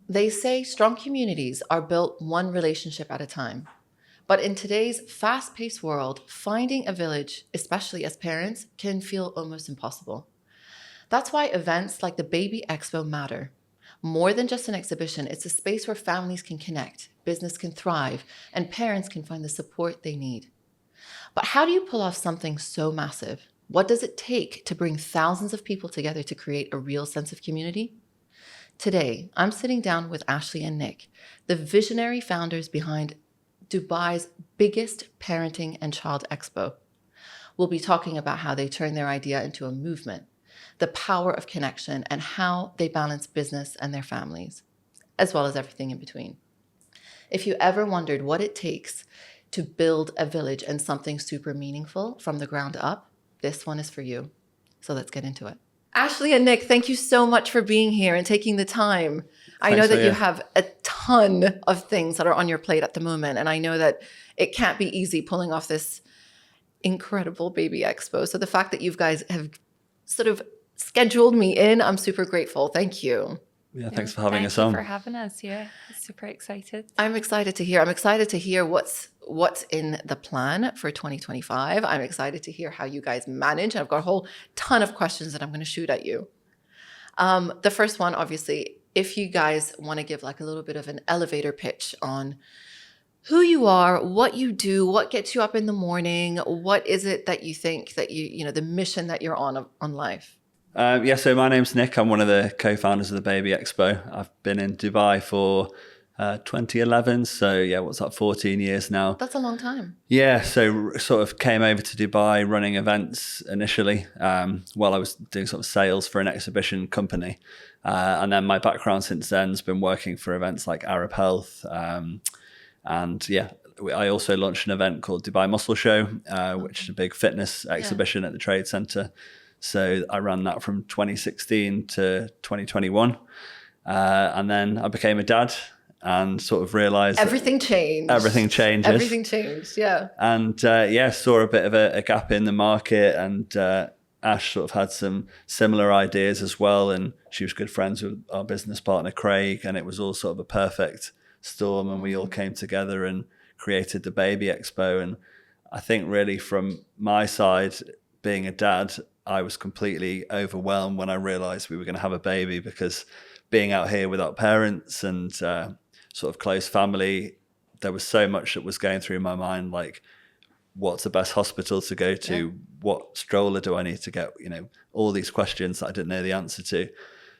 They say strong communities are built one relationship at a time. But in today's fast-paced world, finding a village, especially as parents, can feel almost impossible. That's why events like the Baby Expo matter. More than just an exhibition, it's a space where families can connect, business can thrive, and parents can find the support they need. But how do you pull off something so massive? What does it take to bring thousands of people together to create a real sense of community? Today, I'm sitting down with Ashleigh and Nick, the visionary founders behind Dubai's biggest parenting and child expo. We'll be talking about how they turn their idea into a movement, the power of connection, and how they balance business and their families, as well as everything in between. If you ever wondered what it takes to build a village and something super meaningful from the ground up, this one is for you. So let's get into it. Ashleigh and Nick, thank you so much for being here and taking the time. I know that you have a ton of things that are on your plate at the moment, and I know that it can't be easy pulling off this incredible Baby Expo. So the fact that you guys have sort of scheduled me in, I'm super grateful. Thank you. Yeah, thanks for having us on. Thank you for having us. Yeah, super excited. I'm excited to hear what's in the plan for 2025. I'm excited to hear how you guys manage. I've got a whole ton of questions that I'm going to shoot at you. The first one, obviously, if you guys want to give like a little bit of an elevator pitch on who you are, what you do, what gets you up in the morning, what is it that you think that you know, the mission that you're on life? So my name's Nick. I'm one of the co-founders of the Baby Expo. I've been in Dubai for 2011. So yeah, what's that, 14 years now? That's a long time. Yeah, so sort of came over to Dubai running events initially while I was doing sort of sales for an exhibition company. And then my background since then has been working for events like Arab Health. And yeah, I also launched an event called Dubai Muscle Show, which is a big fitness exhibition at the Trade Centre. So I ran that from 2016 to 2021. And then I became a dad and sort of realized everything changed. Everything changes. Everything changed, yeah. And saw a bit of a gap in the market, and Ash sort of had some similar ideas as well. And she was good friends with our business partner, Craig, and it was all sort of a perfect storm. And we all came together and created the Baby Expo. And I think really from my side, being a dad, I was completely overwhelmed when I realized we were going to have a baby, because being out here without parents and sort of close family, there was so much that was going through my mind, like what's the best hospital to go to? Yeah. What stroller do I need to get? You know, all these questions that I didn't know the answer to.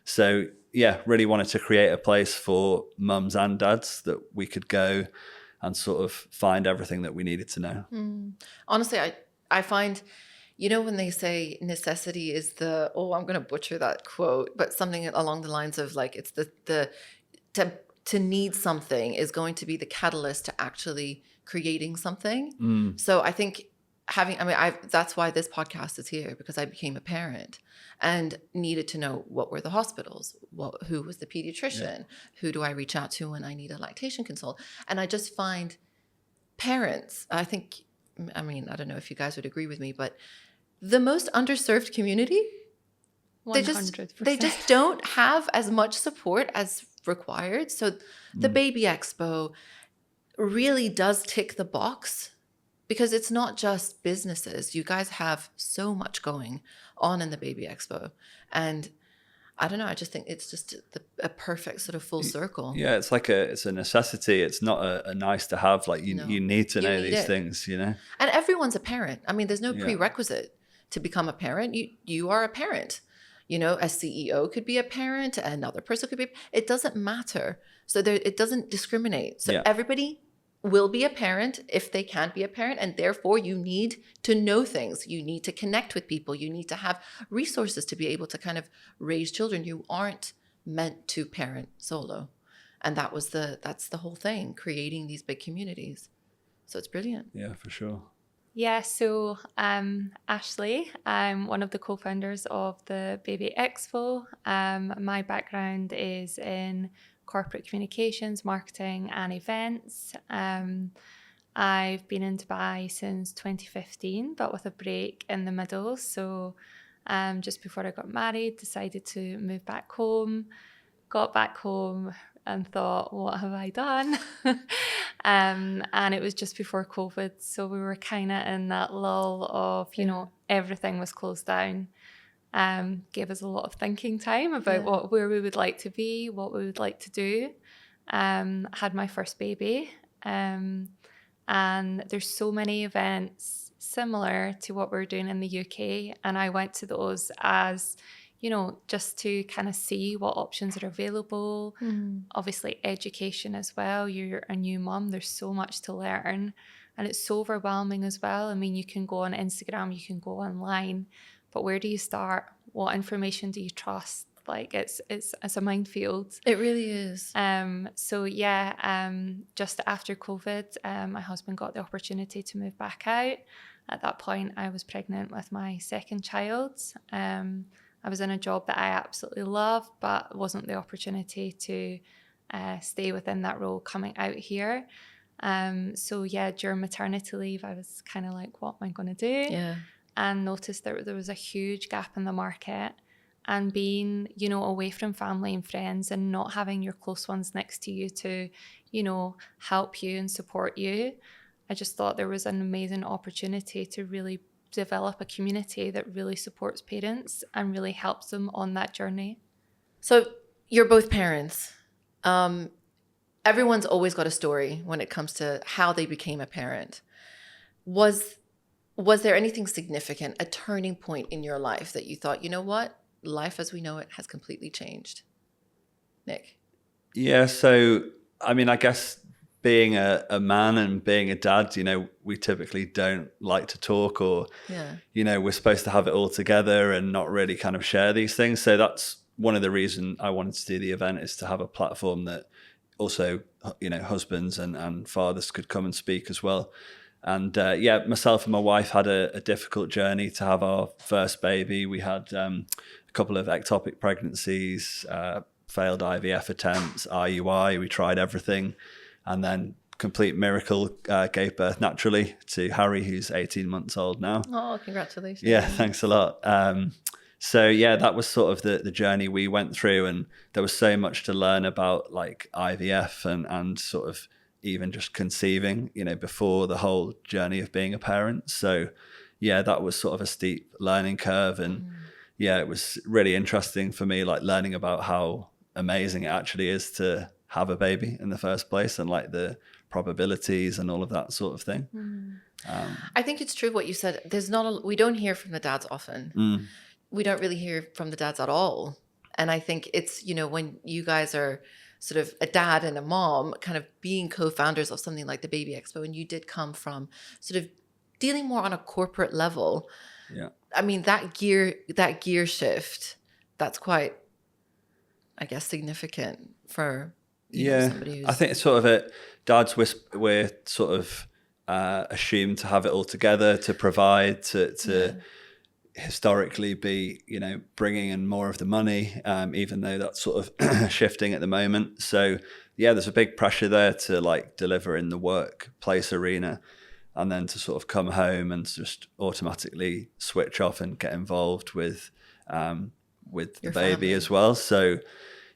So yeah, really wanted to create a place for mums and dads that we could go and sort of find everything that we needed to know. Honestly, I find, you know, when they say necessity is I'm going to butcher that quote, but something along the lines of like, it's to need something is going to be the catalyst to actually creating something. So I think that's why this podcast is here, because I became a parent and needed to know what were the hospitals, who was the pediatrician, who do I reach out to when I need a lactation consult. And I just find parents, I don't know if you guys would agree with me, but the most underserved community, 100%. they just don't have as much support as required. So the Baby Expo really does tick the box, because it's not just businesses. You guys have so much going on in the Baby Expo. And I don't know, I just think it's just a perfect sort of full circle. Yeah, it's a necessity. It's not a nice to have. Like you need to know these things, you know. And everyone's a parent. I mean, there's no prerequisite to become a parent. You are a parent. You know, a CEO could be a parent, another person could be. It doesn't matter. So it doesn't discriminate. So everybody will be a parent if they can't be a parent, and therefore you need to know things. You need to connect with people. You need to have resources to be able to kind of raise children. You aren't meant to parent solo. And that's the whole thing, creating these big communities. So it's brilliant. Yeah, for sure. Yeah, so Ashleigh, I'm one of the co-founders of the Baby Expo. My background is in corporate communications, marketing and events. I've been in Dubai since 2015, but with a break in the middle. So just before I got married, decided to move back home. Got back home, and thought, what have I done? And it was just before COVID. So we were kind of in that lull of, you know, everything was closed down. Gave us a lot of thinking time about where we would like to be, what we would like to do. Had my first baby. And there's so many events similar to what we're doing in the UK. And I went to those as, you know, just to kind of see what options are available. Obviously, education as well. You're a new mum. There's so much to learn. And it's so overwhelming as well. I mean, you can go on Instagram, you can go online, but where do you start? What information do you trust? Like it's a minefield. It really is. So just after COVID, my husband got the opportunity to move back out. At that point, I was pregnant with my second child. I was in a job that I absolutely love, but wasn't the opportunity to stay within that role coming out here. During maternity leave, I was kind of like, what am I going to do? Yeah. And noticed that there was a huge gap in the market. And being, you know, away from family and friends and not having your close ones next to you to, you know, help you and support you, I just thought there was an amazing opportunity to really develop a community that really supports parents and really helps them on that journey. So you're both parents. Everyone's always got a story when it comes to how they became a parent. Was there anything significant, a turning point in your life that you thought, you know what? Life as we know it has completely changed? Nick? Yeah, so, I mean, I guess being a man and being a dad, you know, we typically don't like to talk or, you know, we're supposed to have it all together and not really kind of share these things. So that's one of the reasons I wanted to do the event, is to have a platform that also, you know, husbands and fathers could come and speak as well. And myself and my wife had a difficult journey to have our first baby. We had a couple of ectopic pregnancies, failed IVF attempts, IUI. We tried everything. And then, complete miracle, gave birth naturally to Harry, who's 18 months old now. Oh, congratulations. Yeah, thanks a lot. That was sort of the journey we went through. And there was so much to learn about, like IVF and sort of even just conceiving, you know, before the whole journey of being a parent. So that was sort of a steep learning curve. And it was really interesting for me, like learning about how amazing it actually is to have a baby in the first place, and like the probabilities and all of that sort of thing. I think it's true what you said. We don't hear from the dads often. We don't really hear from the dads at all. And I think it's, you know, when you guys are sort of a dad and a mom kind of being co-founders of something like the Baby Expo, and you did come from sort of dealing more on a corporate level. Yeah. I mean, that gear shift, that's quite, I guess, significant for somebody who's... I think it's sort of dads, we're sort of assumed to have it all together, to provide, to historically be, you know, bringing in more of the money, even though that's sort of shifting at the moment. So there's a big pressure there to like deliver in the workplace arena, and then to sort of come home and just automatically switch off and get involved with the baby family as well. So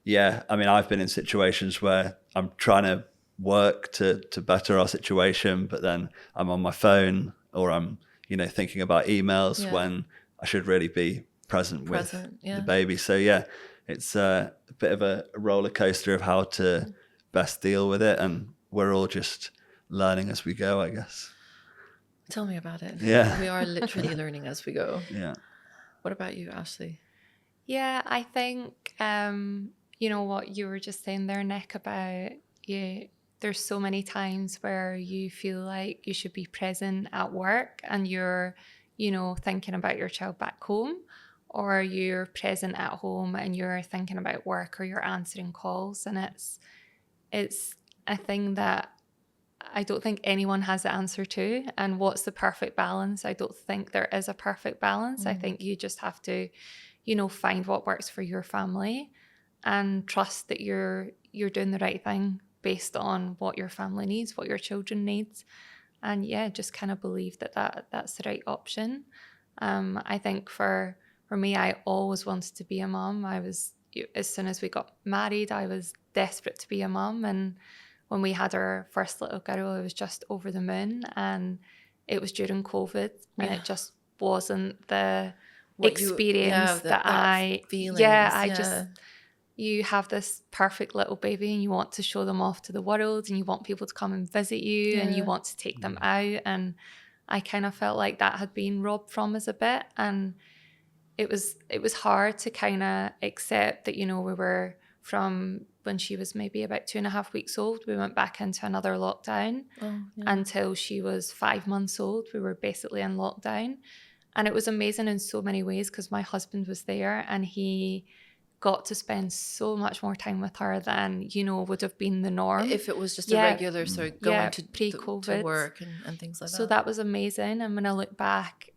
I mean, I've been in situations where I'm trying to work to better our situation, but then I'm on my phone, or I'm, you know, thinking about emails when I should really be present with the baby. So it's a bit of a roller coaster of how to best deal with it, and we're all just learning as we go, I guess. Tell me about it. Yeah. We are literally learning as we go. Yeah. What about you, Ashleigh? Yeah, I think, you know, what you were just saying there, Nick, about there's so many times where you feel like you should be present at work and you're, you know, thinking about your child back home, or you're present at home and you're thinking about work, or you're answering calls. And it's a thing that I don't think anyone has the answer to. And what's the perfect balance? I don't think there is a perfect balance. I think you just have to, you know, find what works for your family and trust that you're doing the right thing based on what your family needs, what your children needs. And just kind of believe that's the right option. I think for me, I always wanted to be a mom. I was as soon as we got married, I was desperate to be a mum. And when we had our first little girl, I was just over the moon. And it was during COVID, and it just wasn't the experience that you have this perfect little baby and you want to show them off to the world and you want people to come and visit you and you want to take them out. And I kind of felt like that had been robbed from us a bit. And it was hard to kind of accept that, you know, we were from when she was maybe about 2.5 weeks old, we went back into another lockdown until she was 5 months old. We were basically in lockdown. And it was amazing in so many ways because my husband was there and he got to spend so much more time with her than, you know, would have been the norm. If it was just a regular sort of going to pre-COVID to work and things like that. So that was amazing. And when I look back,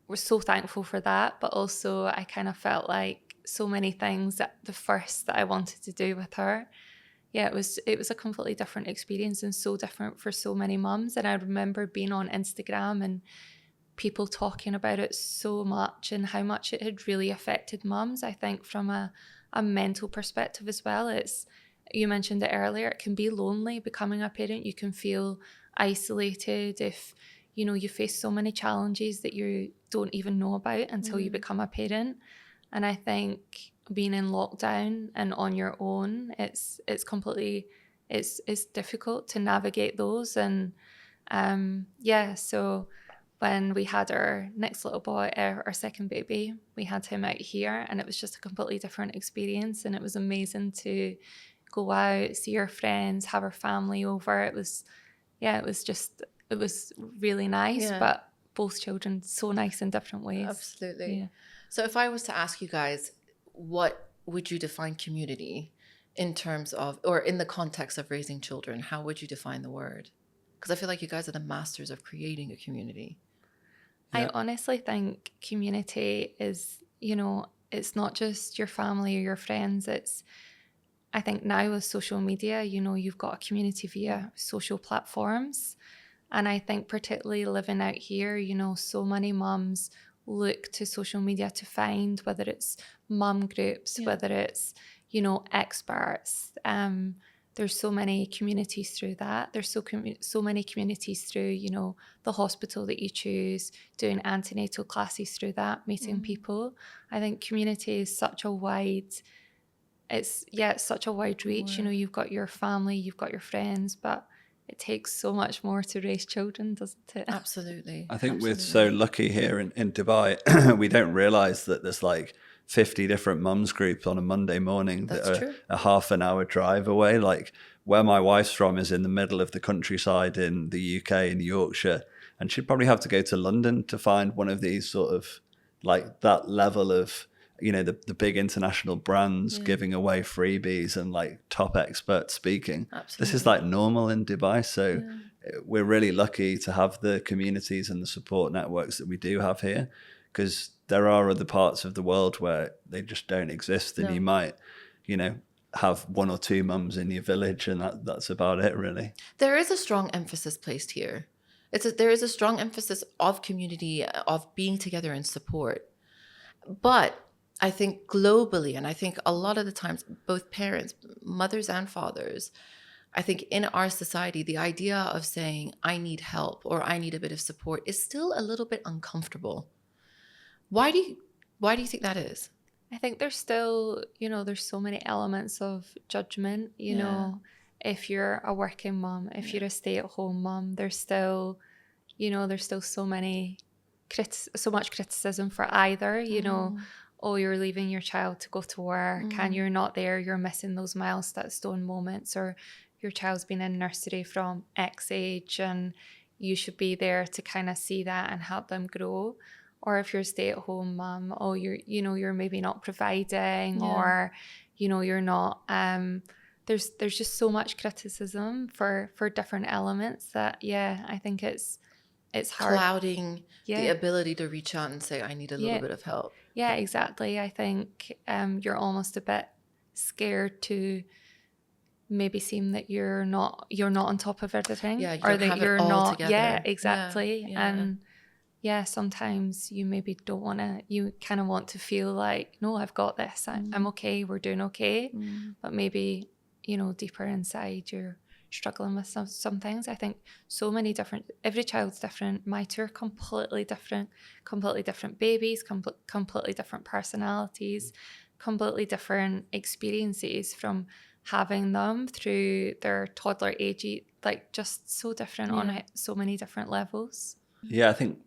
we're so thankful for that. But also I kind of felt like so many things that the first that I wanted to do with her, it was a completely different experience and so different for so many mums. And I remember being on Instagram and people talking about it so much and how much it had really affected mums. I think from a mental perspective as well. It's, you mentioned it earlier, it can be lonely becoming a parent. You can feel isolated if, you know, you face so many challenges that you don't even know about until you become a parent. And I think being in lockdown and on your own, it's completely, it's difficult to navigate those. And so when we had our next little boy, our second baby, we had him out here and it was just a completely different experience. And it was amazing to go out, see our friends, have our family over. It was really nice, but both children so nice in different ways. Absolutely. Yeah. So if I was to ask you guys, what would you define community in terms of, or in the context of raising children, how would you define the word? Because I feel like you guys are the masters of creating a community. I honestly think community is, you know, it's not just your family or your friends. It's, I think now with social media, you know, you've got a community via social platforms. And I think particularly living out here, you know, so many mums look to social media to find, whether it's mum groups, whether it's, you know, experts. There's so many communities through that. There's so many communities through, you know, the hospital that you choose, doing antenatal classes through that, meeting people. I think community is such a wide, it's such a wide reach. You know, you've got your family, you've got your friends, but it takes so much more to raise children, doesn't it? Absolutely. I think we're so lucky here in Dubai. We don't realize that there's like 50 different mums groups on a Monday morning that are a half an hour drive away. Like where my wife's from is in the middle of the countryside in the UK, in Yorkshire. And she'd probably have to go to London to find one of these sort of like that level of, you know, the big international brands giving away freebies and like top experts speaking. Absolutely. This is like normal in Dubai. So we're really lucky to have the communities and the support networks that we do have here, because there are other parts of the world where they just don't exist. And you might, you know, have one or two mums in your village and that's about it really. There is a strong emphasis placed here. There is a strong emphasis of community, of being together and support. But I think globally, and I think a lot of the times, both parents, mothers and fathers, I think in our society, the idea of saying, I need help or I need a bit of support is still a little bit uncomfortable. Why do you think that is? I think there's still, you know, there's so many elements of judgment, you know, if you're a working mum, if you're a stay-at-home mum, there's still, you know, there's still so much criticism for either, you know, oh, you're leaving your child to go to work and you're not there, you're missing those milestone moments, or your child's been in nursery from X age and you should be there to kind of see that and help them grow. Or if you're a stay-at-home mum, oh, you're maybe not providing, or, you know, you're not, there's just so much criticism for different elements that, I think it's hard. Clouding the ability to reach out and say, I need a little bit of help. Yeah, exactly. I think you're almost a bit scared to maybe seem that you're not on top of everything, or that you're not all together. Yeah, exactly. Yeah. And yeah, sometimes you maybe don't want to, you kind of want to feel like, no, I've got this. I'm okay. We're doing okay. But maybe, you know, deeper inside, you're struggling with some things. I think so many different, every child's different. My two are completely different babies, completely different personalities, completely different experiences from having them through their toddler age, like just so different on so many different levels. Yeah, I think,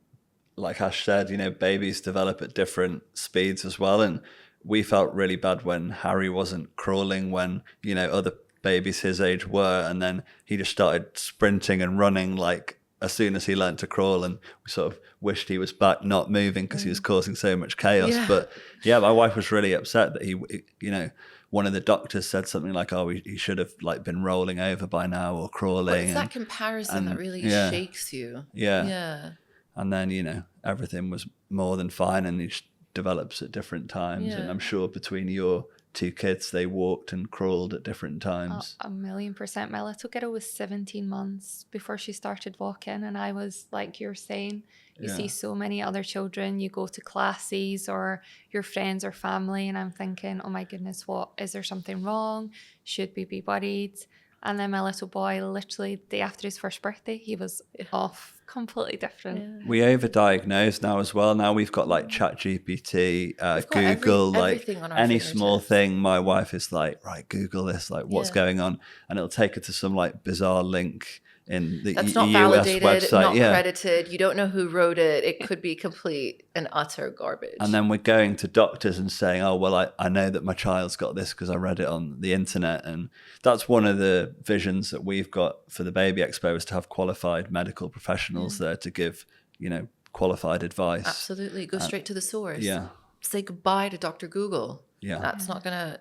like Ash said, you know, babies develop at different speeds as well. And we felt really bad when Harry wasn't crawling when, you know, other babies his age were. And then he just started sprinting and running like as soon as he learned to crawl. And we sort of wished he was back not moving because he was causing so much chaos. Yeah. But yeah, my wife was really upset that he, you know, one of the doctors said something like, oh, he should have like been rolling over by now or crawling. But it's that comparison that really shakes you. Yeah. And then, you know, everything was more than fine, and he just develops at different times. Yeah. And I'm sure between your two kids, they walked and crawled at different times. 1,000,000%. My little girl was 17 months before she started walking. And I was, like you're saying, you see so many other children, you go to classes or your friends or family, and I'm thinking, oh my goodness, what, is there something wrong? Should we be worried? And then my little boy, literally the day after his first birthday, he was off, completely different. Yeah. We overdiagnose now as well. Now we've got like ChatGPT, Google, like any small thing. My wife is like, right, Google this, like what's going on? And it'll take her to some like bizarre link in the that's not US validated, website. not credited. You don't know who wrote it. It could be complete and utter garbage. And then we're going to doctors and saying, oh, well, I know that my child's got this because I read it on the internet. And that's one of the visions that we've got for the Baby Expo, is to have qualified medical professionals there to give, you know, qualified advice. Absolutely. Go straight to the source. Yeah. Say goodbye to Dr. Google. Yeah. That's not gonna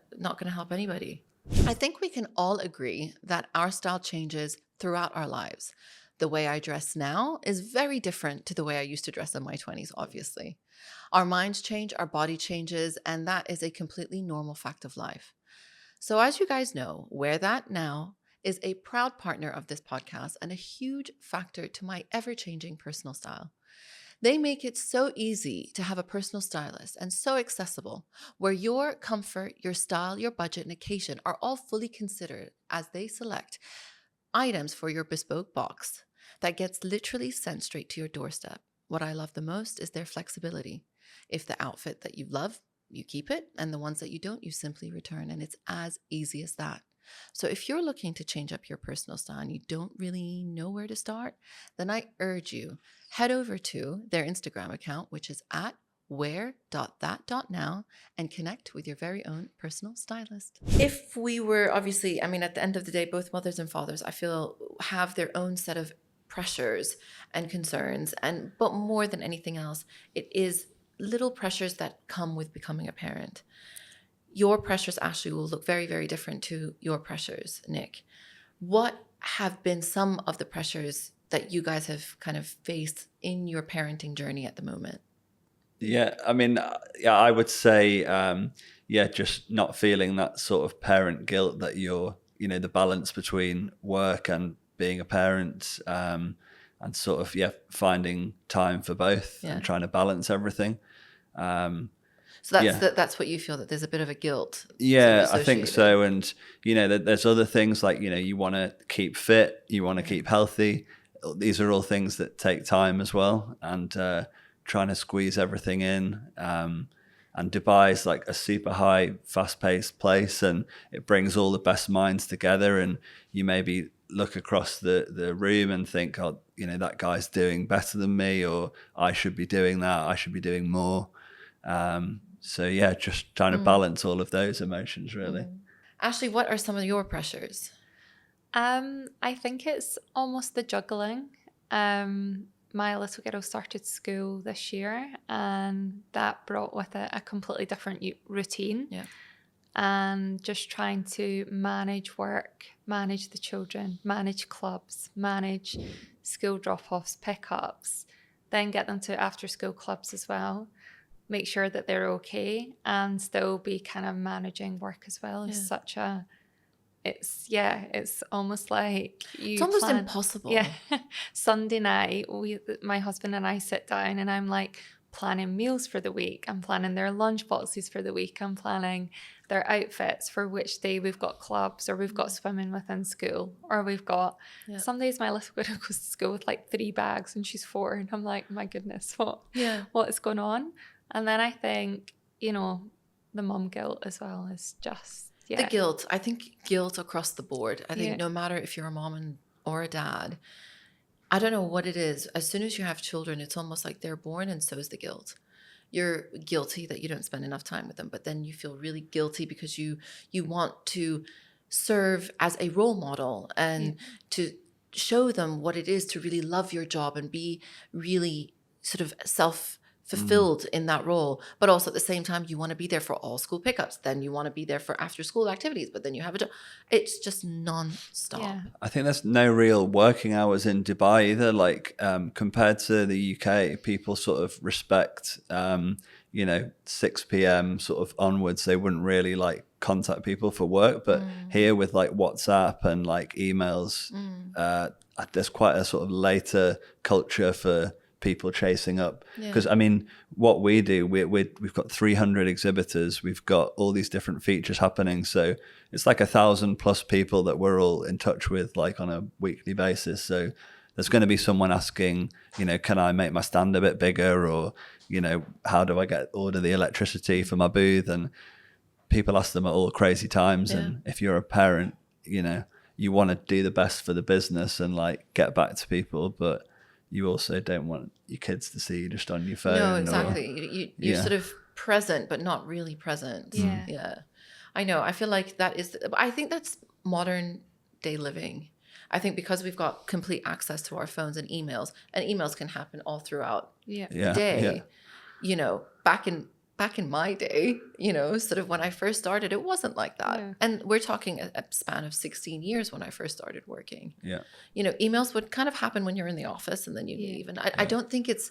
help anybody. I think we can all agree that our style changes throughout our lives. The way I dress now is very different to the way I used to dress in my 20s, obviously. Our minds change, our body changes, and that is a completely normal fact of life. So as you guys know, Wear That Now is a proud partner of this podcast and a huge factor to my ever-changing personal style. They make it so easy to have a personal stylist and so accessible, where your comfort, your style, your budget, and occasion are all fully considered as they select items for your bespoke box that gets literally sent straight to your doorstep. What I love the most is their flexibility. If the outfit that you love, you keep it, and the ones that you don't, you simply return, and it's as easy as that. So if you're looking to change up your personal style and you don't really know where to start, then I urge you, head over to their Instagram account, which is at wear.that.now, and connect with your very own personal stylist. If we were, obviously, I mean, at the end of the day, both mothers and fathers, I feel, have their own set of pressures and concerns, but more than anything else, it is little pressures that come with becoming a parent. Your pressures, Ashleigh, will look very, very different to your pressures, Nick. What have been some of the pressures that you guys have kind of faced in your parenting journey at the moment? Yeah, I mean, I would say, just not feeling that sort of parent guilt that you're, you know, the balance between work and being a parent, and sort of, finding time for both and trying to balance everything. So that's what you feel, that there's a bit of a guilt. Yeah, I think so. And, you know, there's other things like, you know, you want to keep fit, you want to keep healthy. These are all things that take time as well. And trying to squeeze everything in. And Dubai is like a super high, fast-paced place, and it brings all the best minds together. And you maybe look across the room and think, oh, you know, that guy's doing better than me, or I should be doing that, I should be doing more. So yeah, just trying to balance all of those emotions, really. Ashleigh, what are some of your pressures? I think it's almost the juggling. My little girl started school this year, and that brought with it a completely different routine. Yeah. And just trying to manage work, manage the children, manage clubs, manage school drop-offs, pickups, then get them to after-school clubs as well. Make sure that they're okay, and still be kind of managing work as well. Is such a it's almost like It's almost impossible. Yeah. Sunday night, my husband and I sit down and I'm like planning meals for the week. I'm planning their lunch boxes for the week. I'm planning their outfits for which day we've got clubs or we've got swimming within school, or we've got some days my little girl goes to school with like 3 bags and she's 4 and I'm like, my goodness, what is going on? And then I think, the mum guilt as well is just the guilt. I think guilt across the board. I think no matter if you're a mom or a dad, I don't know what it is. As soon as you have children, it's almost like they're born and so is the guilt. You're guilty that you don't spend enough time with them, but then you feel really guilty because you want to serve as a role model and to show them what it is to really love your job and be really sort of fulfilled in that role. But also at the same time, you want to be there for all school pickups. Then you want to be there for after school activities, but then you have a job. It's just non-stop. Yeah. I think there's no real working hours in Dubai either. Like compared to the UK, people sort of respect, 6 p.m. sort of onwards, they wouldn't really like contact people for work. But here with like WhatsApp and like emails, there's quite a sort of later culture for people chasing up, because I mean what we do, we've got 300 exhibitors, we've got all these different features happening, so it's like 1,000+ people that we're all in touch with like on a weekly basis. So there's going to be someone asking, can I make my stand a bit bigger, or how do I order the electricity for my booth, and people ask them at all crazy times. And if you're a parent, you want to do the best for the business and like get back to people, but you also don't want your kids to see you just on your phone. No, exactly. You're sort of present, but not really present. Yeah. I know. I feel like I think that's modern day living. I think because we've got complete access to our phones and emails can happen all throughout the day. Back in my day, sort of when I first started, it wasn't like that. Yeah. And we're talking a span of 16 years when I first started working. Yeah. Emails would kind of happen when you're in the office and then you leave. And I don't think it's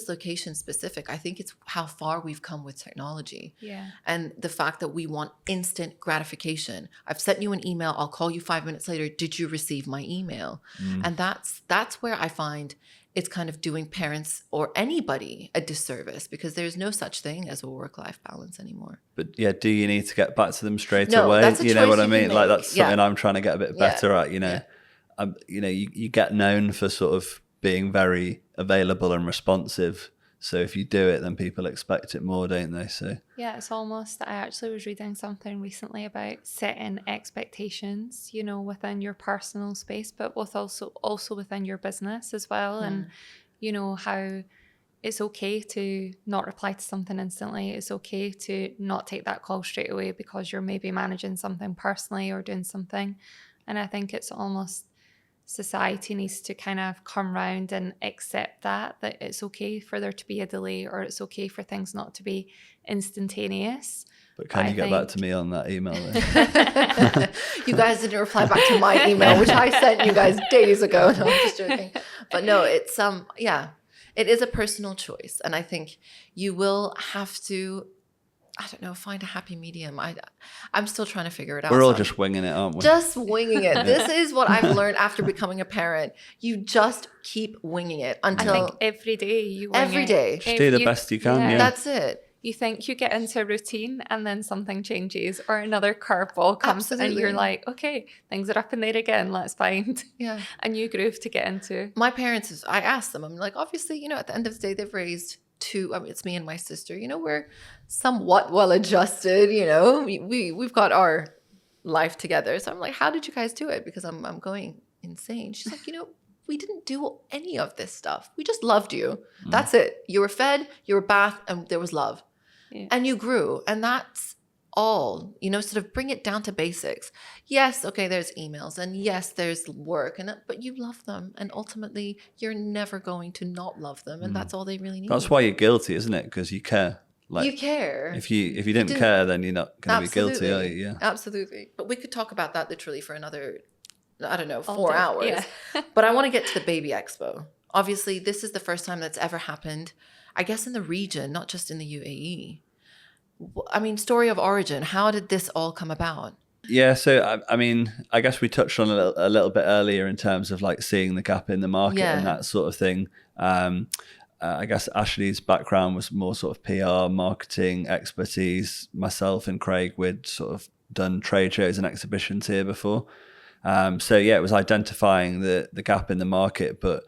location specific. I think it's how far we've come with technology. Yeah. And the fact that we want instant gratification. I've sent you an email, I'll call you 5 minutes later. Did you receive my email? And that's where I find it's kind of doing parents or anybody a disservice, because there's no such thing as a work-life balance anymore. But do you need to get back to them straight away? That's a choice what I mean? Like that's something I'm trying to get a bit better at, you get known for sort of being very available and responsive. So if you do it, then people expect it more, don't they? So it's almost, I actually was reading something recently about setting expectations, within your personal space, but with also within your business as well. And, how it's okay to not reply to something instantly. It's okay to not take that call straight away because you're maybe managing something personally or doing something. And I think it's almost, society needs to kind of come round and accept that it's okay for there to be a delay, or it's okay for things not to be instantaneous. But can you get back to me on that email then? You guys didn't reply back to my email, which I sent you guys days ago. No, I'm just joking. But no, it's it is a personal choice, and I think you will have to, I don't know, find a happy medium. I'm still trying to figure it out. We're all just winging it, aren't we? Just winging it. This is what I've learned after becoming a parent. You just keep winging it until... I think every day you wing every day. Just do the best you can, That's it. You think you get into a routine and then something changes or another curveball comes. Absolutely. And you're like, okay, things are up in there again. Let's find a new groove to get into. My parents, I asked them, I'm like, obviously, at the end of the day, they've raised it's me and my sister, we're somewhat well adjusted, we've got our life together. So I'm like, how did you guys do it? Because I'm going insane. She's like, we didn't do any of this stuff. We just loved you. That's it. You were fed, you were bathed, and there was love. Yeah. And you grew. And that's all, sort of bring it down to basics. Yes, okay, there's emails, and yes, there's work, but you love them, and ultimately you're never going to not love them, and that's all they really need. That's why you're guilty, isn't it? Because you care. Like, you care. If you didn't care, then you're not going to be guilty, are you? Yeah, absolutely. But we could talk about that literally for another, I don't know, 4 hours. Yeah. But I want to get to the Baby Expo. Obviously, this is the first time that's ever happened, I guess, in the region, not just in the UAE. I mean, story of origin. How did this all come about? Yeah, so I mean, I guess we touched on a little bit earlier in terms of like seeing the gap in the market and that sort of thing. I guess Ashleigh's background was more sort of PR, marketing expertise. Myself and Craig, we'd sort of done trade shows and exhibitions here before. So yeah, it was identifying the gap in the market, but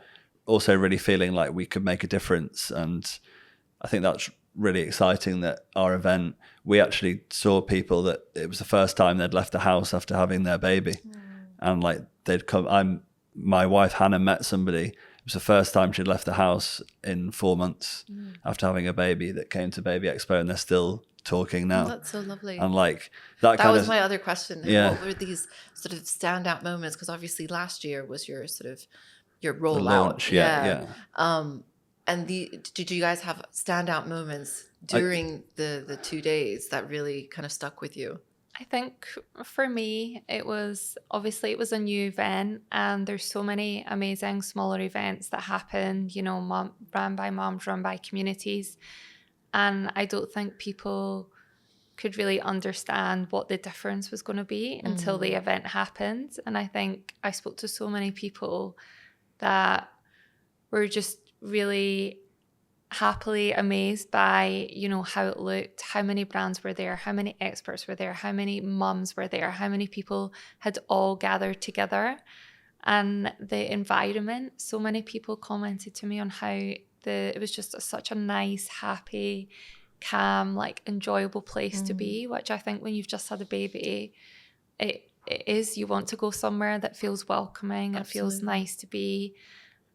also really feeling like we could make a difference. And I think that's really exciting that our event, we actually saw people that it was the first time they'd left the house after having their baby. And like they'd come, my wife Hannah met somebody. It was the first time she'd left the house in 4 months after having a baby that came to Baby Expo, and they're still talking now. Oh, that's so lovely. And like that was my other question. Yeah. What were these sort of standout moments? Because obviously last year was your sort of your rollout. Launch, yeah. And did you guys have standout moments during the 2 days that really kind of stuck with you? I think for me, it was a new event, and there's so many amazing smaller events that happen, you know, ran by moms, run by communities. And I don't think people could really understand what the difference was going to be until the event happened. And I think I spoke to so many people that were just really happily amazed by, you know, how it looked, how many brands were there, how many experts were there, how many mums were there, how many people had all gathered together. And the environment, so many people commented to me on how it was just such a nice, happy, calm, like enjoyable place to be, which I think when you've just had a baby, it is, you want to go somewhere that feels welcoming. Absolutely. It feels nice to be.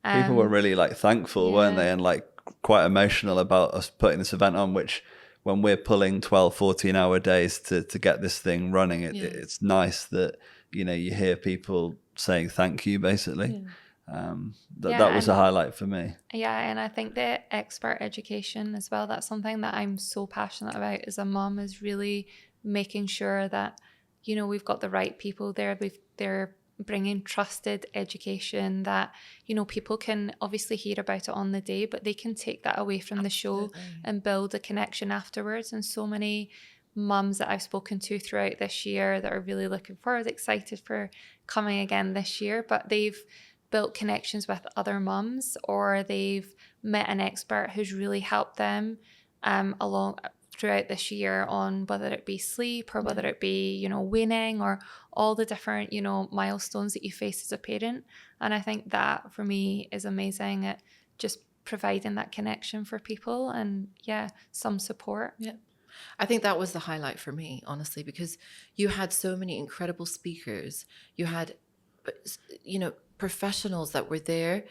People were really like thankful, weren't they? And like quite emotional about us putting this event on, which when we're pulling 12, 14-hour days to get this thing running, it's nice that, you know, you hear people saying thank you, basically. That was a highlight for me. Yeah, and I think the expert education as well, that's something that I'm so passionate about as a mum, is really making sure that, you know, we've got the right people there. They're bringing trusted education that, you know, people can obviously hear about it on the day, but they can take that away from the show and build a connection afterwards. And so many mums that I've spoken to throughout this year that are really looking forward, excited for coming again this year, but they've built connections with other mums, or they've met an expert who's really helped them along throughout this year on whether it be sleep or whether it be, you know, weaning or all the different, you know, milestones that you face as a parent. And I think that for me is amazing at just providing that connection for people and some support. Yeah. I think that was the highlight for me, honestly, because you had so many incredible speakers. You had, you know, professionals that were there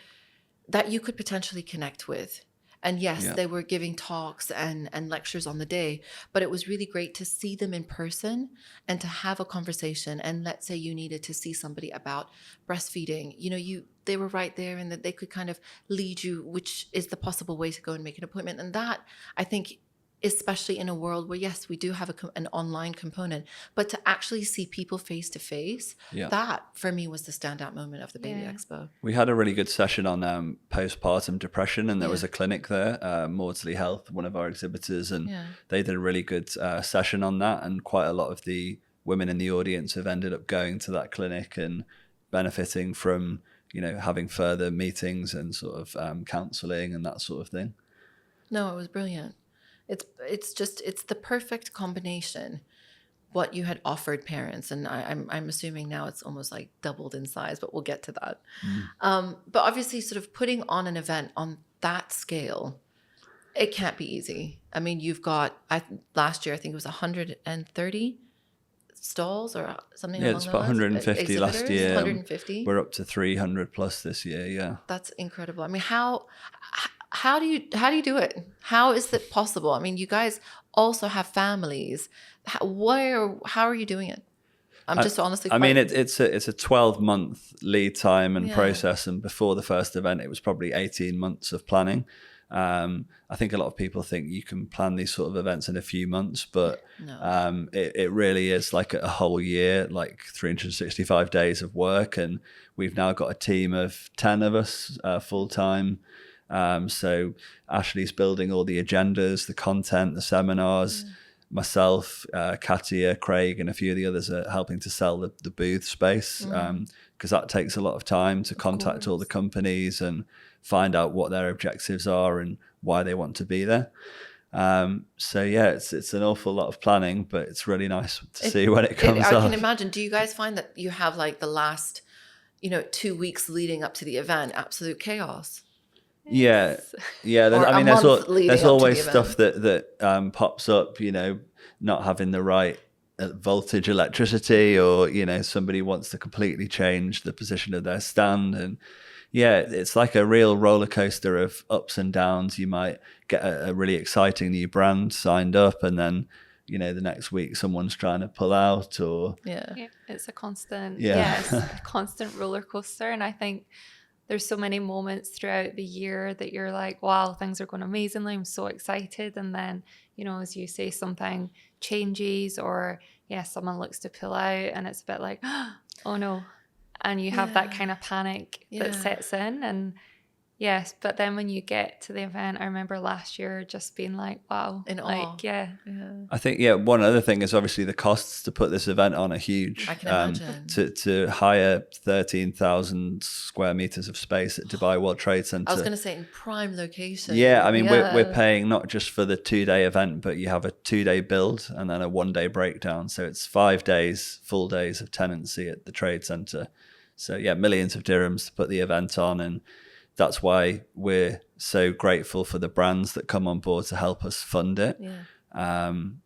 that you could potentially connect with. And yes, they were giving talks and lectures on the day, but it was really great to see them in person and to have a conversation. And let's say you needed to see somebody about breastfeeding, you know, they were right there, and that they could kind of lead you, which is the possible way to go and make an appointment. And that, I think, especially in a world where, yes, we do have an online component, but to actually see people face to face, that for me was the standout moment of the Baby Expo. We had a really good session on postpartum depression, and there was a clinic there, Maudsley Health, one of our exhibitors, and they did a really good session on that. And quite a lot of the women in the audience have ended up going to that clinic and benefiting from, you know, having further meetings and sort of counselling and that sort of thing. No, it was brilliant. It's the perfect combination, what you had offered parents, and I'm assuming now it's almost like doubled in size, but we'll get to that. But obviously, sort of putting on an event on that scale, it can't be easy. I mean, you've got last year I think it was 130 stalls or something. Yeah, it's about 150 last year. 150. We're up to 300 plus this year. Yeah, that's incredible. I mean, how do you do it? How is it possible? I mean, you guys also have families. How are you doing it? I'm just honestly. I mean, it's a 12-month lead time and process, and before the first event, it was probably 18 months of planning. I think a lot of people think you can plan these sort of events in a few months, but it really is like a whole year, like 365 days of work, and we've now got a team of 10 of us full time. So Ashleigh's building all the agendas, the content, the seminars. myself, Katia, Craig, and a few of the others are helping to sell the booth space, because that takes a lot of time to contact all the companies and find out what their objectives are and why they want to be there. So yeah, it's an awful lot of planning, but it's really nice to see when it comes I off. can imagine. Do you guys find that you have like the last, 2 weeks leading up to the event, absolute chaos? Yeah. Or I mean, a month leading there's up to always the stuff that pops up, not having the right voltage electricity, or, somebody wants to completely change the position of their stand. And yeah, it's like a real roller coaster of ups and downs. You might get a really exciting new brand signed up, and then, the next week someone's trying to pull out, or it's a constant, it's a constant roller coaster. And I think there's so many moments throughout the year that you're like, wow, things are going amazingly. I'm so excited. And then, as you say, something changes, or someone looks to pull out, and it's a bit like, oh no. And you have that kind of panic that sets in. And yes, but then when you get to the event, I remember last year just being like, wow. In awe. I think, one other thing is obviously the costs to put this event on are huge. I can imagine. To hire 13,000 square meters of space at Dubai World Trade Center. I was going to say in prime location. Yeah, I mean, we're paying not just for the 2-day event, but you have a 2-day build and then a 1-day breakdown. So it's 5 days, full days of tenancy at the trade center. So yeah, millions of dirhams to put the event on. And that's why we're so grateful for the brands that come on board to help us fund it. And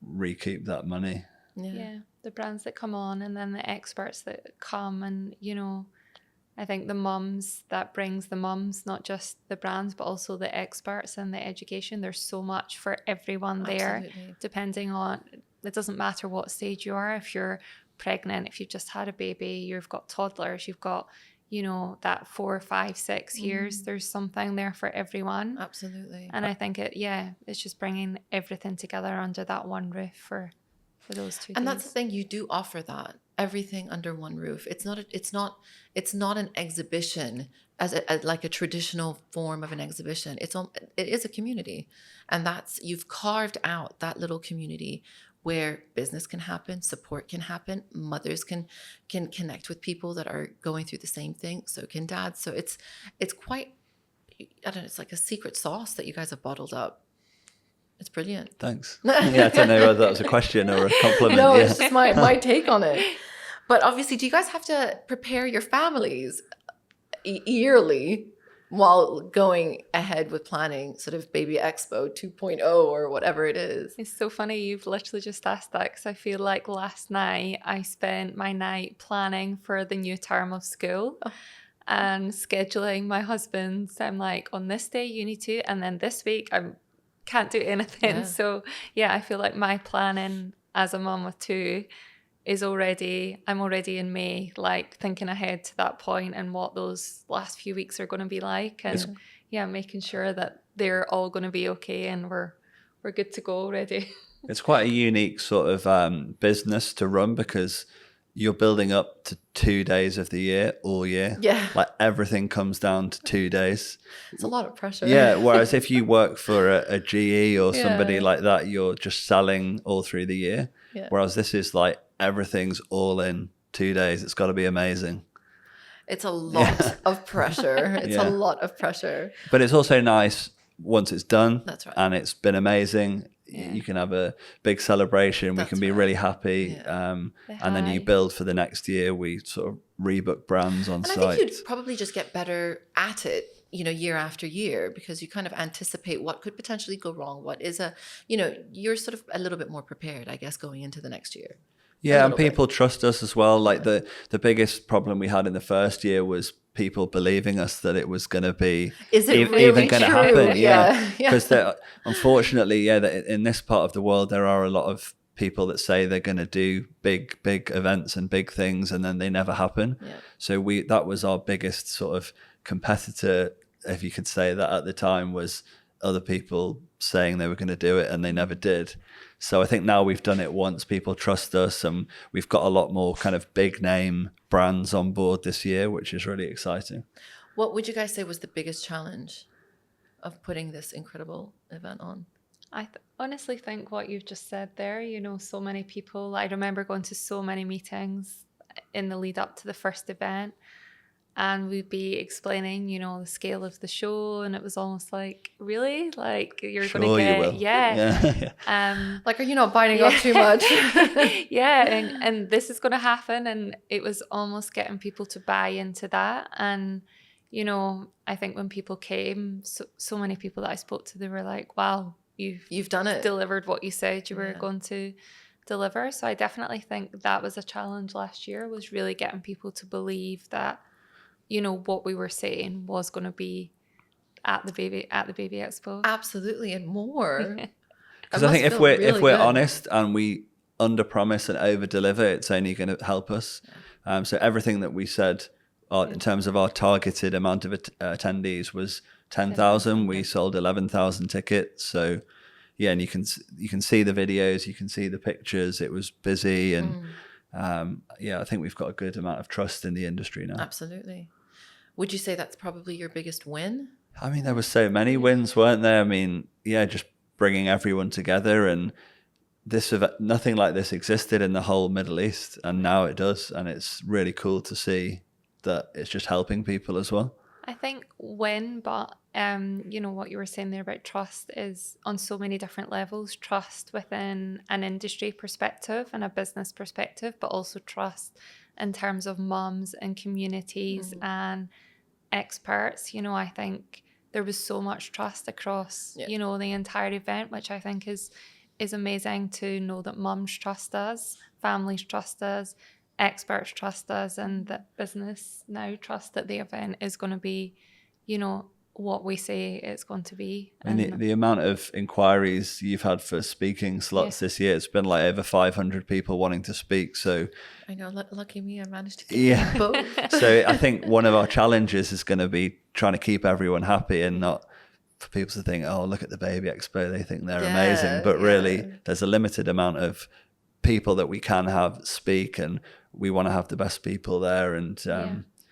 recoup that money. The brands that come on, and then the experts that come, and I think the mums, that brings the mums, not just the brands, but also the experts and the education. There's so much for everyone there. Absolutely. Depending on, it doesn't matter what stage you are. If you're pregnant, if you've just had a baby, you've got toddlers, you've got that 4, 5, 6 years, there's something there for everyone. Absolutely. And I think it's just bringing everything together under that one roof for those 2 days. And that's the thing, you do offer that, everything under one roof. It's not an exhibition as like a traditional form of an exhibition. It is a community, and you've carved out that little community where business can happen, support can happen, mothers can connect with people that are going through the same thing, so can dads. So it's quite, I don't know, it's like a secret sauce that you guys have bottled up. It's brilliant. Thanks. I don't know whether that was a question or a compliment. No, it's just my take on it. But obviously, do you guys have to prepare your families yearly while going ahead with planning sort of Baby Expo 2.0 or whatever it is? It's so funny you've literally just asked that, because I feel like last night I spent my night planning for the new term of school and scheduling my husband's. I'm like, on this day you need to, and then this week I can't do anything. So I feel like my planning as a mum with 2 is I'm already in May, like thinking ahead to that point and what those last few weeks are going to be like, and making sure that they're all going to be okay and we're good to go already. It's quite a unique sort of business to run, because you're building up to 2 days of the year all year. Yeah. Like everything comes down to 2 days. It's a lot of pressure. Yeah. Whereas if you work for a GE or somebody like that, you're just selling all through the year. Yeah. Whereas this is like everything's all in 2 days. It's got to be amazing. It's a lot of pressure. It's a lot of pressure. But it's also nice once it's done. That's right. And it's been amazing. You can have a big celebration. We can be really happy. And then you build for the next year. We sort of rebook brands on site. I think you'd probably just get better at it, year after year, because you kind of anticipate what could potentially go wrong. What is you're sort of a little bit more prepared, I guess, going into the next year. Yeah, and people trust us as well. Like the biggest problem we had in the first year was people believing us that it was going to be even going to happen. Yeah, because unfortunately, in this part of the world, there are a lot of people that say they're going to do big events and big things, and then they never happen. Yeah. So that was our biggest sort of competitor, if you could say that, at the time, was other people saying they were going to do it and they never did. So I think now we've done it once, people trust us, and we've got a lot more kind of big name brands on board this year, which is really exciting. What would you guys say was the biggest challenge of putting this incredible event on? I honestly think what you've just said there, you know, so many people, I remember going to so many meetings in the lead up to the first event, and we'd be explaining, you know, the scale of the show, and it was almost like, really? Like, you're Sure, going to get, you will. yeah. Like, are you not biting off too much? Yeah, and this is going to happen, and it was almost getting people to buy into that. And you know, I think when people came, so many people that I spoke to, they were like, wow, you've done it, delivered what you said you were going to deliver. So I definitely think that was a challenge last year, was really getting people to believe that, you know, what we were saying was going to be at the baby expo. Absolutely, and more. Because I think if we're honest and we under promise and over deliver, it's only going to help us. So everything that we said in terms of our targeted amount of attendees was 10,000. We sold 11,000 tickets. So yeah, and you can see the videos, you can see the pictures. It was busy, and I think we've got a good amount of trust in the industry now. Absolutely. Would you say that's probably your biggest win? I mean, there were so many wins, weren't there? I mean, just bringing everyone together, and nothing like this existed in the whole Middle East, and now it does, and it's really cool to see that it's just helping people as well. I think but you know, what you were saying there about trust is on so many different levels. Trust within an industry perspective and a business perspective, but also trust in terms of mums and communities and experts. You know, I think there was so much trust across, you know, the entire event, which I think is amazing to know that mums trust us, families trust us, experts trust us, and that business now trust that the event is going to be, you know, what we say it's going to be. And the amount of inquiries you've had for speaking slots this year, it's been like over 500 people wanting to speak. So I know, lucky me, I managed to get both. So I think one of our challenges is going to be trying to keep everyone happy, and not for people to think, oh, look at the Baby Expo, they think they're amazing. But really, there's a limited amount of people that we can have speak, and we want to have the best people there. And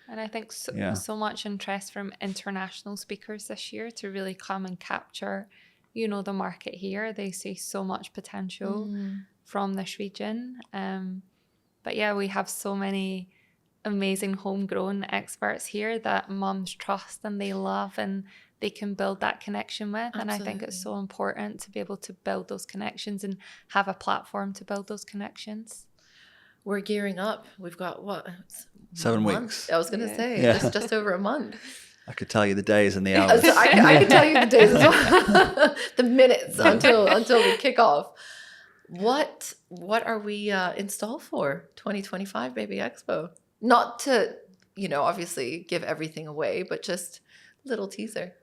and I think so much interest from international speakers this year to really come and capture, you know, the market here. They see so much potential from this region. But yeah, we have so many amazing homegrown experts here that mums trust and they love, and they can build that connection with. Absolutely. And I think it's so important to be able to build those connections and have a platform to build those connections. We're gearing up. We've got 7 weeks. I was going to say just over a month. I could tell you the days and the hours. I could tell you the days as well. The minutes until we kick off. What are we in stall for 2025 Baby Expo? Not to, you know, obviously give everything away, but just a little teaser.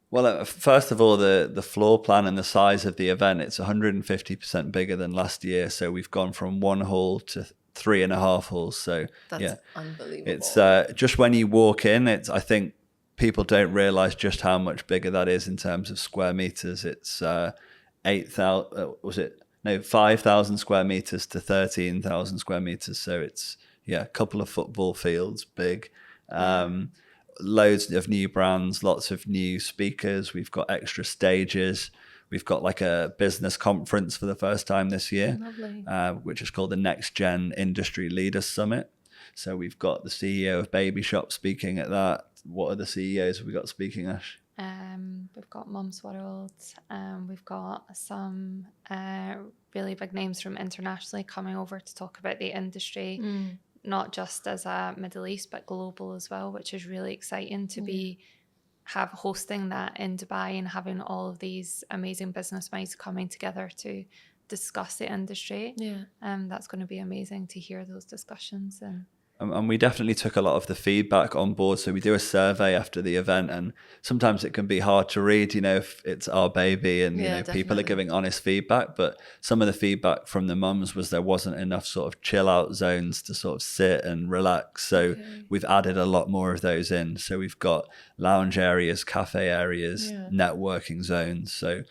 Well, first of all, the floor plan and the size of the event, it's 150% bigger than last year. So we've gone from 1 hall to 3.5 halls. So that's unbelievable. It's just when you walk in, I think people don't realize just how much bigger that is in terms of square meters. It's 5,000 square meters to 13,000 square meters. So it's a couple of football fields big. Loads of new brands, lots of new speakers. We've got extra stages. We've got like a business conference for the first time this year, which is called the Next Gen Industry Leaders Summit. So we've got the CEO of Baby Shop speaking at that. What other CEOs have we got speaking, Ash? We've got Mum's World. We've got some really big names from internationally coming over to talk about the industry. Not just as a Middle East, but global as well, which is really exciting to be hosting that in Dubai and having all of these amazing business minds coming together to discuss the industry. That's going to be amazing to hear those discussions. And we definitely took a lot of the feedback on board. So we do a survey after the event, and sometimes it can be hard to read, you know, if it's our baby and, you know, people are giving honest feedback. But some of the feedback from the mums was there wasn't enough sort of chill out zones to sort of sit and relax. So we've added a lot more of those in. So we've got lounge areas, cafe areas, networking zones. So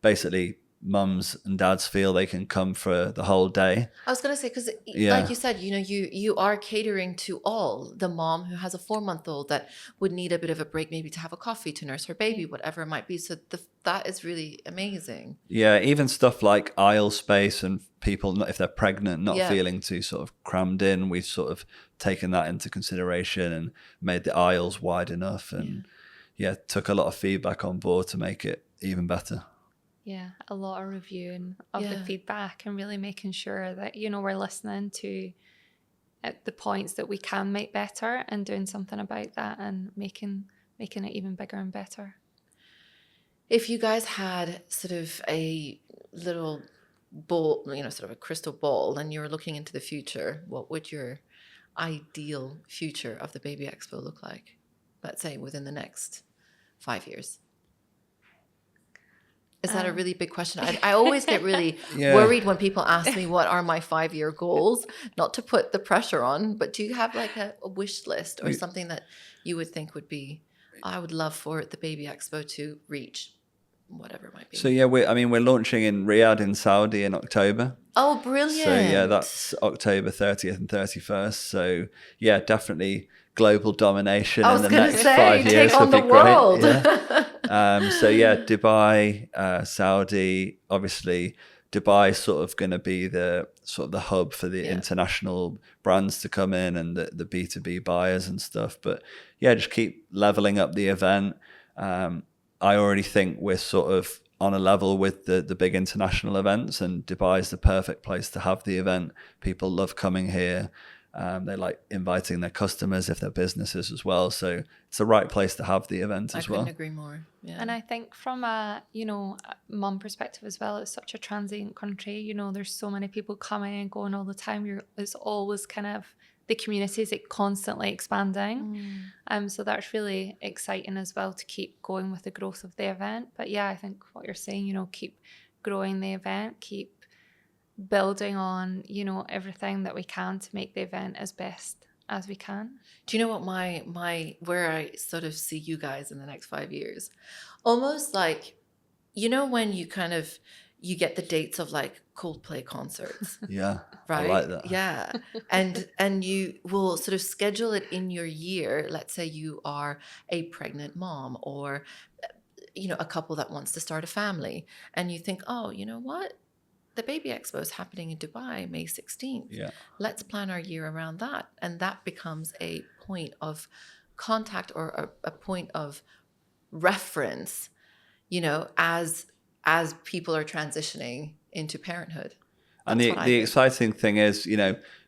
basically mums and dads feel they can come for the whole day. I was going to say, because like you said, you are catering to all. The mom who has a 4-month-old that would need a bit of a break, maybe to have a coffee, to nurse her baby, whatever it might be. So that is really amazing. Yeah, even stuff like aisle space and people, if they're pregnant, not feeling too sort of crammed in, we've sort of taken that into consideration and made the aisles wide enough, and took a lot of feedback on board to make it even better. Yeah, a lot of reviewing of the feedback and really making sure that, we're listening to the points that we can make better and doing something about that and making it even bigger and better. If you guys had sort of a little ball, sort of a crystal ball, and you were looking into the future, what would your ideal future of the Baby Expo look like? Let's say within the next 5 years. Is that a really big question? I always get really worried when people ask me what are my 5-year goals, not to put the pressure on, but do you have like a wish list or something that you would think would be, I would love for the Baby Expo to reach, whatever it might be? So we're launching in Riyadh in Saudi in October. Oh, brilliant. So that's October 30th and 31st. So definitely global domination in the next 5 years would be world. Great. Dubai, Saudi, obviously Dubai sort of going to be the hub for the international brands to come in and the B2B buyers and stuff. But just keep leveling up the event. I already think we're sort of on a level with the big international events, and Dubai is the perfect place to have the event. People love coming here. They like inviting their customers if they're businesses as well. So it's the right place to have the event as well. I couldn't agree more. Yeah. And I think from a mum perspective as well, it's such a transient country. There's so many people coming and going all the time. It's always kind of, the community is constantly expanding. So that's really exciting as well to keep going with the growth of the event. But I think what you're saying, keep growing the event, keep building on everything that we can to make the event as best as we can. Do you know what my where I sort of see you guys in the next 5 years? Almost like, when you you get the dates of like Coldplay concerts. Yeah. Right. I like that. Yeah. And you will sort of schedule it in your year. Let's say you are a pregnant mom or a couple that wants to start a family, and you think, oh, you know what? The Baby Expo is happening in Dubai, May 16th. Yeah. Let's plan our year around that. And that becomes a point of contact or a point of reference, as people are transitioning into parenthood. And the exciting thing is,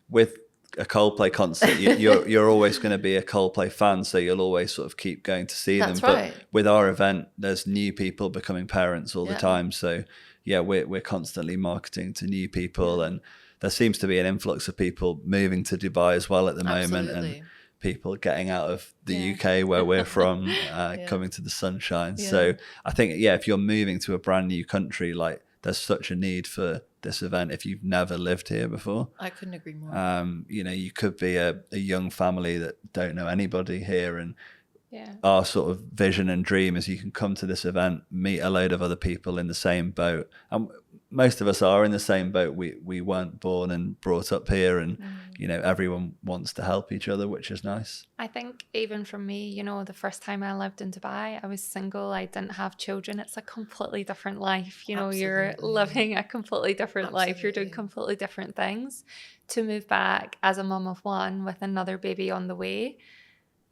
with a Coldplay concert, you're always going to be a Coldplay fan, so you'll always sort of keep going to see them. Right. But with our event, there's new people becoming parents all the time. So we're constantly marketing to new people, and there seems to be an influx of people moving to Dubai as well at the moment, and people getting out of the UK where we're from, coming to the sunshine. So I think if you're moving to a brand new country, like there's such a need for this event if you've never lived here before. I couldn't agree more. You could be a young family that don't know anybody here, and our sort of vision and dream is you can come to this event, meet a load of other people in the same boat. And most of us are in the same boat. We weren't born and brought up here, and everyone wants to help each other, which is nice. I think even for me, the first time I lived in Dubai, I was single, I didn't have children. It's a completely different life. You're living a completely different life. You're doing completely different things. To move back as a mum of one with another baby on the way,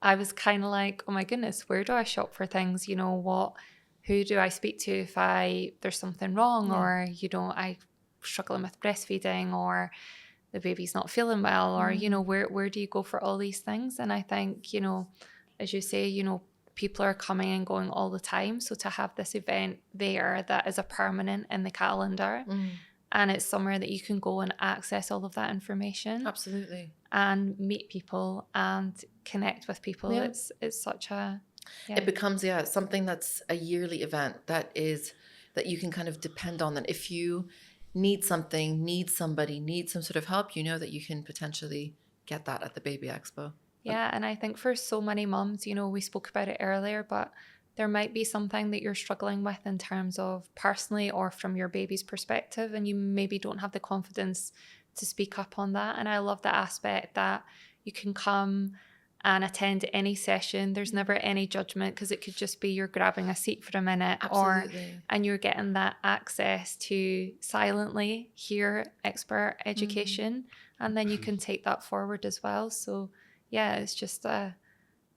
I was kind of like, oh my goodness, where do I shop for things? Who do I speak to if there's something wrong, or I'm struggling with breastfeeding, or the baby's not feeling well, or where do you go for all these things? And I think as you say, people are coming and going all the time, so to have this event there that is a permanent in the calendar, and it's somewhere that you can go and access all of that information, absolutely, and meet people and connect with people. It's such a it becomes something that's a yearly event that you can kind of depend on. That if you need something, need somebody, need some sort of help, that you can potentially get that at the Baby Expo. And I think for so many mums, we spoke about it earlier, but there might be something that you're struggling with in terms of personally or from your baby's perspective, and you maybe don't have the confidence to speak up on that. And I love the aspect that you can come and attend any session. There's never any judgment, because it could just be you're grabbing a seat for a minute, and you're getting that access to silently hear expert education, and then you can take that forward as well. So yeah, it's just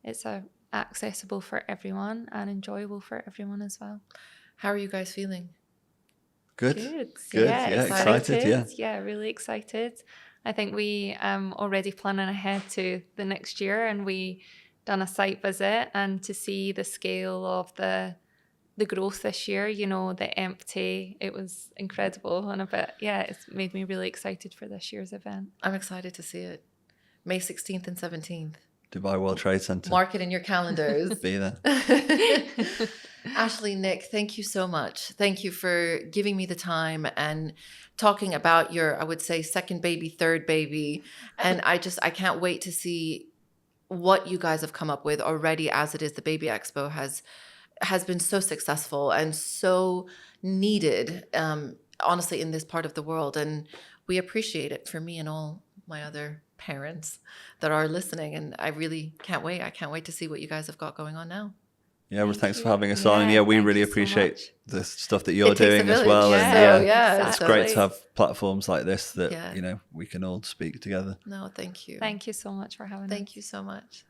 it's accessible for everyone and enjoyable for everyone as well. How are you guys feeling? Good. Yeah, excited. Yeah, really excited. I think we already planning ahead to the next year, and we done a site visit, and to see the scale of the growth this year, you know, the empty, it was incredible. And it's made me really excited for this year's event. I'm excited to see it. May 16th and 17th. Dubai World Trade Center. Mark it in your calendars. Be there. Ashleigh, Nick, thank you so much. Thank you for giving me the time and talking about your, I would say, second baby, third baby. And I can't wait to see what you guys have come up with already. As it is, the Baby Expo has been so successful and so needed, honestly, in this part of the world. And we appreciate it, for me and all my other parents that are listening. And I really can't wait. I can't wait to see what you guys have got going on now. Yeah, well, thanks for having us on. And we really appreciate the stuff that you're doing as well. Yeah, it's great to have platforms like this that, you know, we can all speak together. No, thank you. Thank you so much for having us. Thank you so much.